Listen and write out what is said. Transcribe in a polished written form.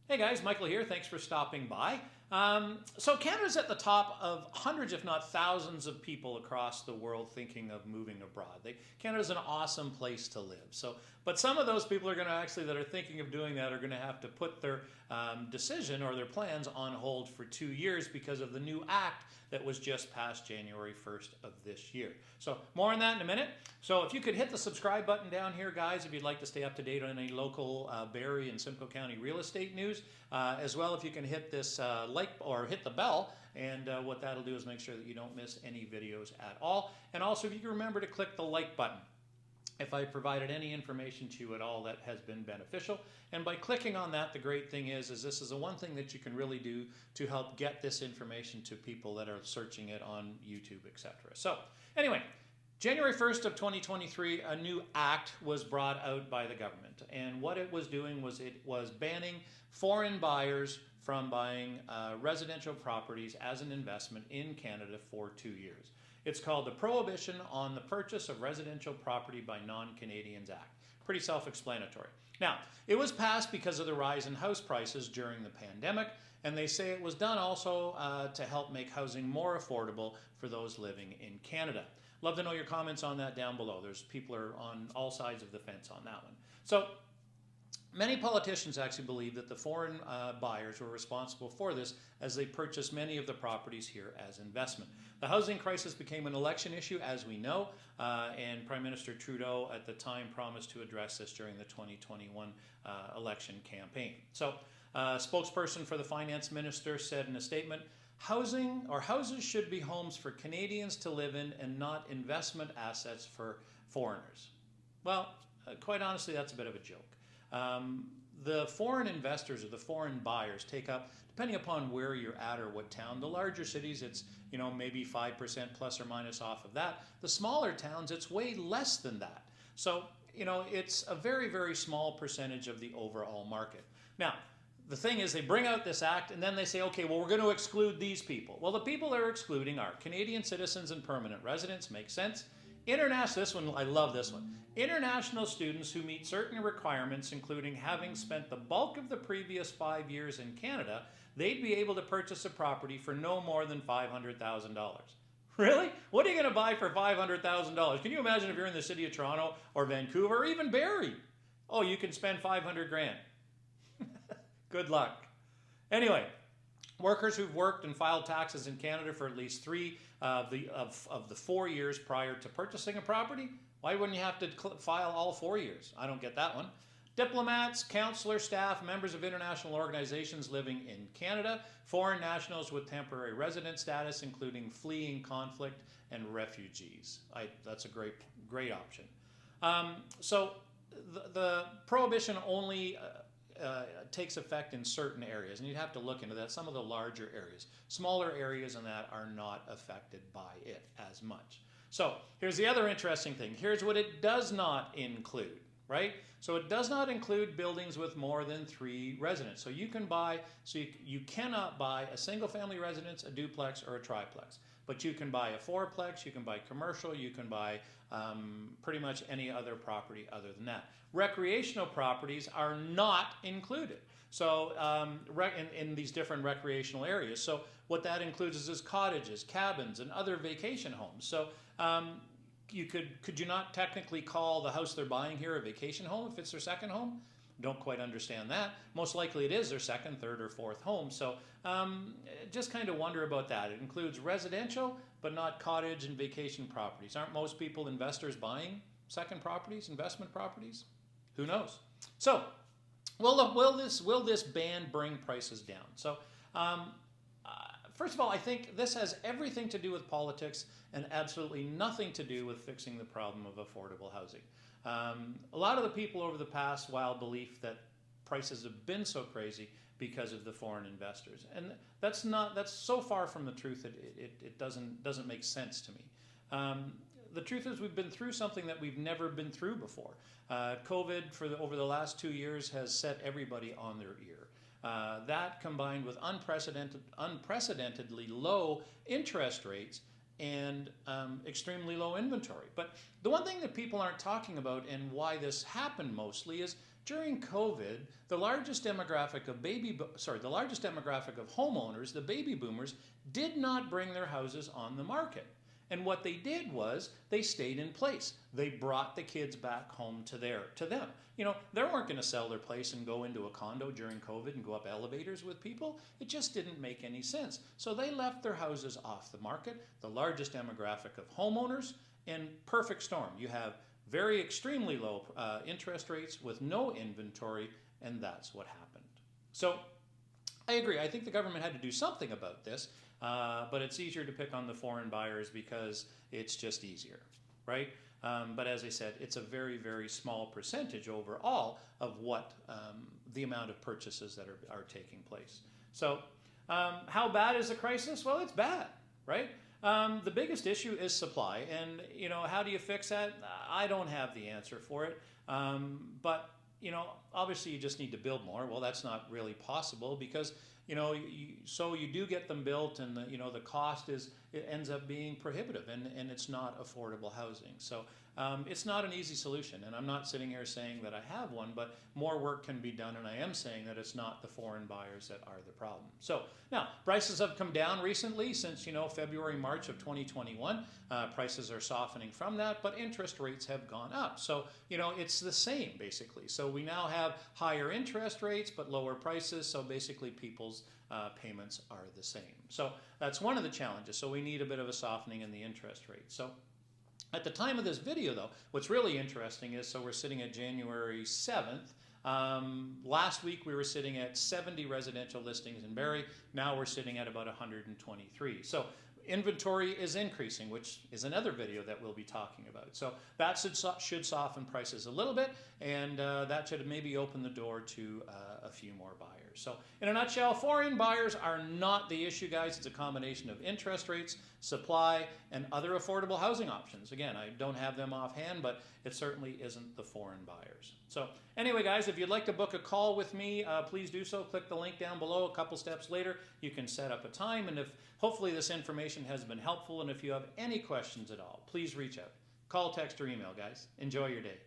Hey guys, Michael here. Thanks for stopping by. So Canada's at the top of hundreds, if not thousands, of people across the world thinking of moving abroad. Canada's an awesome place to live. But some of those people are going to that are thinking of doing that are going to have to put their decision or their plans on hold for 2 years because of the new act that was just passed January 1st of this year. So more on that in a minute. So if you could hit the subscribe button down here, guys, if you'd like to stay up to date on any local Barrie and Simcoe County real estate news, as well if you can hit this like or hit the bell, and what that'll do is make sure that you don't miss any videos at all. And also if you can remember to click the like button if I provided any information to you at all that has been beneficial. And by clicking on that, the great thing is this is the one thing that you can really do to help get this information to people that are searching it on YouTube, etc. So anyway, January 1st of 2023, a new act was brought out by the government. And what it was doing was it was banning foreign buyers from buying residential properties as an investment in Canada for 2 years. It's called the Prohibition on the Purchase of Residential Property by Non-Canadians Act. Pretty self-explanatory. Now, it was passed because of the rise in house prices during the pandemic, and they say it was done also to help make housing more affordable for those living in Canada. Love to know your comments on that down below. There's people are on all sides of the fence on that one. So many politicians actually believe that the foreign buyers were responsible for this as they purchased many of the properties here as investment. The housing crisis became an election issue, as we know, and Prime Minister Trudeau at the time promised to address this during the 2021 election campaign. So a spokesperson for the finance minister said in a statement, houses should be homes for Canadians to live in and not investment assets for foreigners. Well, quite honestly, that's a bit of a joke. The foreign investors or the foreign buyers take up, depending upon where you're at or what town, the larger cities, it's maybe 5% plus or minus off of that. The smaller towns, it's way less than that. So, it's a very, very small percentage of the overall market. Now, the thing is they bring out this act and then they say, okay, well, we're going to exclude these people. Well, the people they're excluding are Canadian citizens and permanent residents, makes sense. International, this one, I love this one. International students who meet certain requirements, including having spent the bulk of the previous 5 years in Canada, they'd be able to purchase a property for no more than $500,000. Really? What are you going to buy for $500,000? Can you imagine if you're in the city of Toronto or Vancouver or even Barrie? Oh, you can spend 500 grand. Good luck. Anyway, workers who've worked and filed taxes in Canada for at least 3 of the 4 years prior to purchasing a property, why wouldn't you have to file all 4 years? I don't get that one. Diplomats, counselor staff, members of international organizations living in Canada, foreign nationals with temporary resident status, including fleeing conflict, and refugees. That's a great option. So the prohibition only takes effect in certain areas, and you'd have to look into that. Some of the larger areas, smaller areas than that are not affected by it as much. So here's the other interesting thing. Here's what it does not include, right? So it does not include buildings with more than 3 residents. So you cannot buy a single family residence, a duplex, or a triplex. But you can buy a 4-plex, you can buy commercial, you can buy pretty much any other property other than that. Recreational properties are not included. So in these different recreational areas. So what that includes is cottages, cabins, and other vacation homes. So could you not technically call the house they're buying here a vacation home if it's their second home? Don't quite understand that. Most likely it is their second, third, or fourth home. So just kind of wonder about that. It includes residential, but not cottage and vacation properties. Aren't most people investors buying second properties, investment properties? Who knows? So will this ban bring prices down? So first of all, I think this has everything to do with politics and absolutely nothing to do with fixing the problem of affordable housing. A lot of the people over the past wild belief that prices have been so crazy because of the foreign investors, and that's so far from the truth that it doesn't make sense to me. The truth is we've been through something that we've never been through before. COVID over the last 2 years has set everybody on their ear. That combined with unprecedentedly low interest rates and extremely low inventory. But the one thing that people aren't talking about and why this happened mostly is during COVID, the largest demographic of homeowners, the baby boomers, did not bring their houses on the market. And what they did was they stayed in place. They brought the kids back home to them. You know, they weren't going to sell their place and go into a condo during COVID and go up elevators with people. It just didn't make any sense. So they left their houses off the market, the largest demographic of homeowners, in perfect storm. You have very extremely low interest rates with no inventory, and that's what happened. So I agree. I think the government had to do something about this, but it's easier to pick on the foreign buyers because it's just easier, right? But as I said, it's a very, very small percentage overall of what the amount of purchases that are taking place. So how bad is the crisis? Well, it's bad, right? The biggest issue is supply, and you know, how do you fix that? I don't have the answer for it, but you know, obviously you just need to build more. Well, that's not really possible because you know, so you do get them built, and the cost ends up being prohibitive, and it's not affordable housing. So it's not an easy solution, and I'm not sitting here saying that I have one, but more work can be done, and I am saying that it's not the foreign buyers that are the problem. So now prices have come down recently since February, March of 2021. Prices are softening from that, but interest rates have gone up. So it's the same basically. So we now have higher interest rates but lower prices. So basically people's payments are the same. So that's one of the challenges. So we need a bit of a softening in the interest rate. So at the time of this video, though, what's really interesting is, so we're sitting at January 7th. Last week we were sitting at 70 residential listings in Barrie. Now we're sitting at about 123. So inventory is increasing, which is another video that we'll be talking about. So that should soften prices a little bit, and that should maybe open the door to a few more buyers. So in a nutshell, foreign buyers are not the issue, guys. It's a combination of interest rates, supply, and other affordable housing options. Again, I don't have them offhand, but it certainly isn't the foreign buyers. So anyway, guys, if you'd like to book a call with me, please do so. Click the link down below. A couple steps later, you can set up a time. And if hopefully this information has been helpful, and if you have any questions at all, please reach out. Call, text, or email, guys. Enjoy your day.